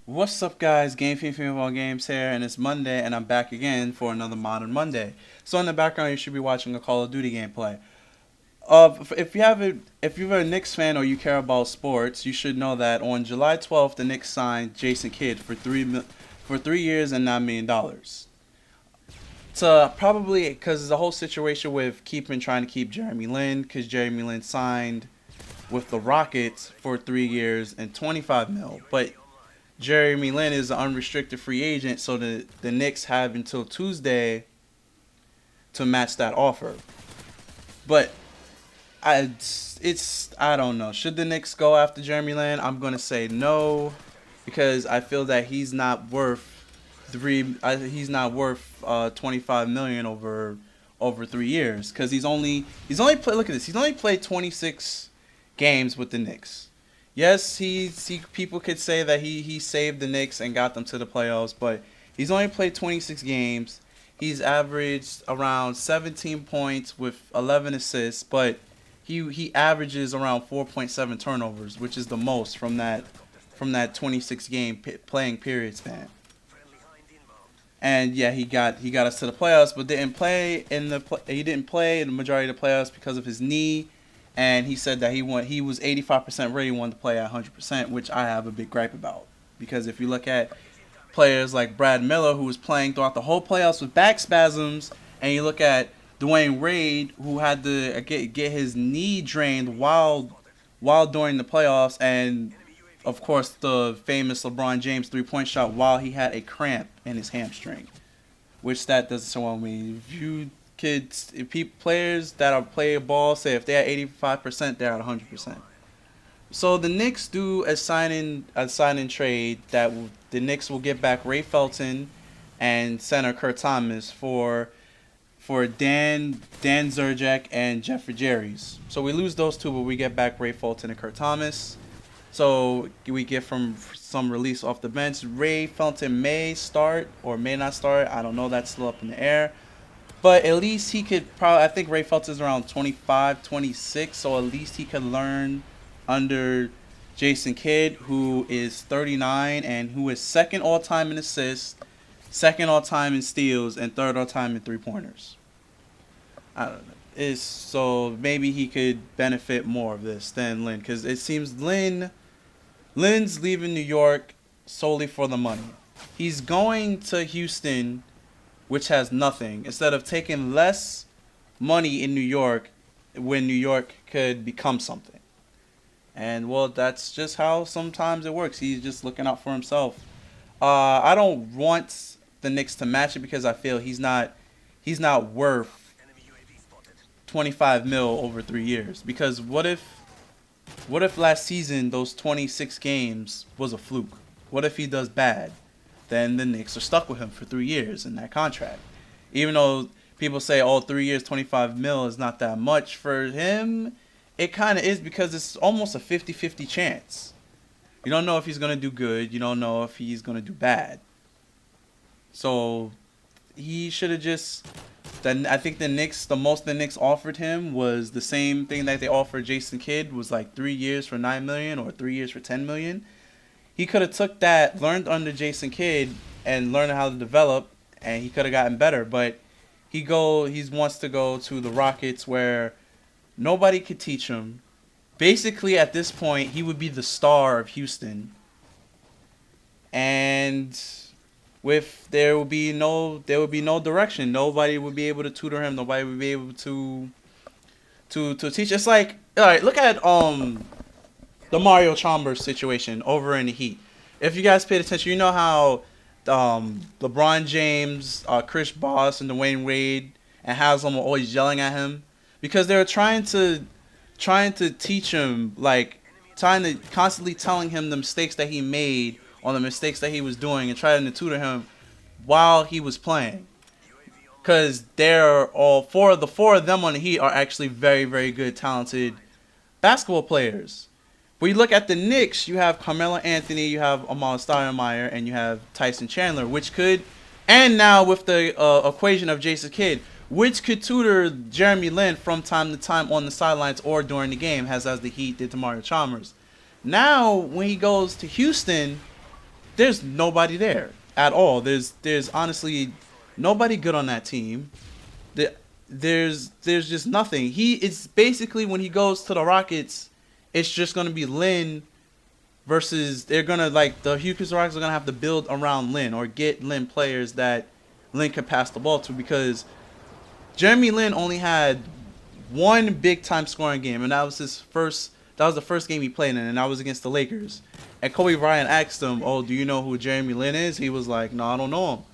What's up, guys? Game Fiend Female Games here, and it's Monday, and I'm back again for another Modern Monday. So in the background, you should be watching a Call of Duty gameplay. If you're a Knicks fan or you care about sports, you should know that on July 12th, the Knicks signed Jason Kidd for 3 years and $9 million. To probably because the whole situation with trying to keep Jeremy Lin, because Jeremy Lin signed with the Rockets for 3 years and 25 mil, but Jeremy Lin is an unrestricted free agent, so the Knicks have until Tuesday to match that offer. But I don't know. Should the Knicks go after Jeremy Lin? I'm gonna say no, because I feel that he's not worth 25 million over 3 years, because he's only played, look at this, he's only played 26 games with the Knicks. Yes, people could say that he saved the Knicks and got them to the playoffs, but he's only played 26 games. He's averaged around 17 points with 11 assists, but he averages around 4.7 turnovers, which is the most from that 26 game playing period span. And yeah, he got us to the playoffs, but he didn't play in the majority of the playoffs because of his knee. And he said that he was 85% ready, wanted to play at 100%, which I have a big gripe about. Because if you look at players like Brad Miller, who was playing throughout the whole playoffs with back spasms, and you look at Dwayne Wade, who had to get his knee drained while during the playoffs, and of course the famous LeBron James 3-point shot while he had a cramp in his hamstring, which that doesn't so well mean. If players that are play ball say if they're at 85%, they're at 100%. So the Knicks do a sign in trade that the Knicks will get back Ray Felton and center Kurt Thomas for Dan Zerjak and Jeffrey Jerries. So we lose those two, but we get back Ray Fulton and Kurt Thomas. So we get from some release off the bench. Ray Felton may start or may not start. I don't know. That's still up in the air. But at least he could probably, I think Ray Felton's around 25, 26. So at least he could learn under Jason Kidd, who is 39 and who is second all-time in assists, second all-time in steals, and third all-time in three-pointers. I don't know. So maybe he could benefit more of this than Lynn, because it seems Lynn's leaving New York solely for the money. He's going to Houston, which has nothing, instead of taking less money in New York when New York could become something. And well, that's just how sometimes it works. He's just looking out for himself. I don't want the Knicks to match it because I feel he's not worth 25 mil over 3 years. Because what if last season those 26 games was a fluke? What if he does bad? Then the Knicks are stuck with him for 3 years in that contract. Even though people say, oh, 3 years, 25 mil is not that much for him, it kind of is, because it's almost a 50-50 chance. You don't know if he's going to do good. You don't know if he's going to do bad. So he should have just... Then I think the most the Knicks offered him was the same thing that they offered Jason Kidd, was like 3 years for $9 million or 3 years for $10 million. He could have took that, learned under Jason Kidd, and learned how to develop, and he could have gotten better. But he wants to go to the Rockets, where nobody could teach him. Basically, at this point, he would be the star of Houston, and there would be no direction. Nobody would be able to tutor him. Nobody would be able to teach. It's like, all right, look at the Mario Chalmers situation over in the Heat. If you guys paid attention, you know how LeBron James, Chris Bosh, and Dwayne Wade and Haslam were always yelling at him because they were trying to teach him, like trying to constantly telling him the mistakes that he made on the mistakes that he was doing and trying to tutor him while he was playing. Because the four of them on the Heat are actually very, very good, talented basketball players. But you look at the Knicks, you have Carmelo Anthony, you have Amal Stoudemire, and you have Tyson Chandler, and now with the equation of Jason Kidd, which could tutor Jeremy Lin from time to time on the sidelines or during the game, as the Heat did to Mario Chalmers. Now, when he goes to Houston, there's nobody there at all. There's honestly nobody good on that team. The, there's just nothing. It's basically when he goes to the Rockets, it's just gonna be Lin versus they're gonna like the Houston Rockets are gonna have to build around Lin or get Lin players that Lin can pass the ball to because Jeremy Lin only had one big time scoring game and that was his first. That was the first game he played in, and that was against the Lakers. And Kobe Bryant asked him, "Oh, do you know who Jeremy Lin is?" He was like, "No, I don't know him."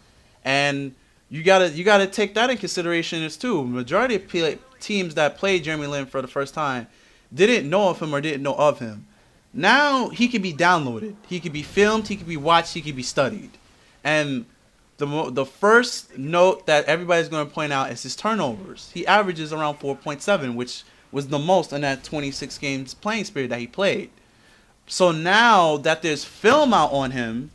And you gotta take that in consideration as too. Majority of teams that played Jeremy Lin for the first time didn't know of him or didn't know of him. Now he can be downloaded, he can be filmed, he can be watched, he can be studied. And the first note that everybody's going to point out is his turnovers. He averages around 4.7, which was the most in that 26 games playing period that he played. So now that there's film out on him,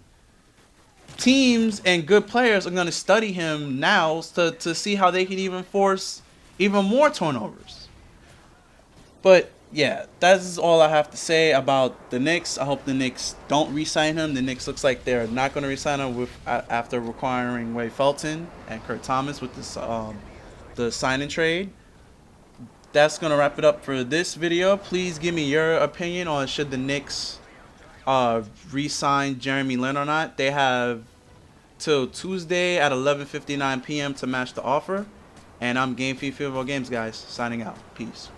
teams and good players are going to study him now to see how they can even force even more turnovers. But yeah, that's all I have to say about the Knicks. I hope the Knicks don't re-sign him. The Knicks looks like they're not going to re-sign him after requiring Ray Felton and Kurt Thomas with this the sign and trade. That's going to wrap it up for this video. Please give me your opinion on should the Knicks re-sign Jeremy Lin or not. They have till Tuesday at 11:59 p.m. to match the offer. And I'm Game Field Games, guys, signing out. Peace.